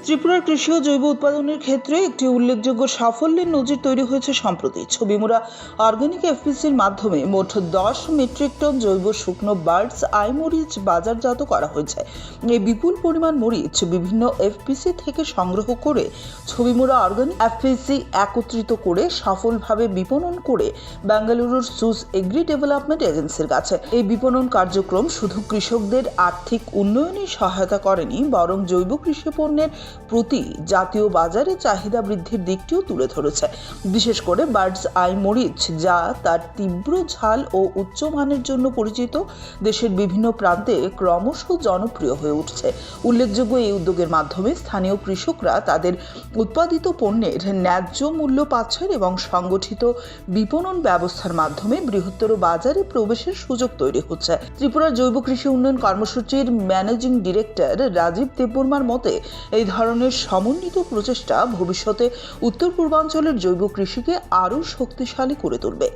ত্রিপুরার কৃষি ও জৈব উৎপাদনের ক্ষেত্রে একটি উল্লেখযোগ্য সাফল্যের নজির তৈরি হয়েছে সম্প্রতি। ছবিমুড়া অর্গানিক এফপিসির মাধ্যমে মোট 10 মেট্রিক টন জৈব শুকনো বার্ডস আই মরিচ বাজারজাত করা হয়েছে। এই বিপুল পরিমাণ মরিচ বিভিন্ন এফপিসি থেকে সংগ্রহ করে ছবিমুড়া অর্গানিক এফপিসি একত্রিত করে সফলভাবে বিপণন করে বেঙ্গালুরুর সুস এগ্রি ডেভেলপমেন্ট এজেন্সির কাছে। এই বিপণন কার্যক্রম শুধু কৃষকদের আর্থিক উন্নয়নে সহায়তা করেনি, বরং জৈব কৃষি পণ্যের প্রতি জাতীয় বাজারে চাহিদা বৃদ্ধির দিকটিও তুলে ধরেছে। বিশেষ করে বার্ডস আই মরিচ, যা তার তীব্র ঝাল ও উচ্চমানের জন্য পরিচিত, দেশের বিভিন্ন প্রান্তে ক্রমশ জনপ্রিয় হয়ে উঠছে। উল্লেখযোগ্য এই উদ্যোগের মাধ্যমে স্থানীয় কৃষকরা তাদের উৎপাদিত পণ্যের ন্যায্য মূল্য পাচ্ছেন এবং সংগঠিত বিপণন ব্যবস্থার মাধ্যমে বৃহত্তর বাজারে প্রবেশের সুযোগ তৈরি হচ্ছে। ত্রিপুরার জৈব কৃষি উন্নয়ন কর্মসূচির ম্যানেজিং ডিরেক্টর রাজীব দেববর্মার মতে, এই ধরনের সমন্বিত প্রচেষ্টা ভবিষ্যতে উত্তর পূর্বাঞ্চলের জৈব কৃষিকে আরও শক্তিশালী করে তুলবে।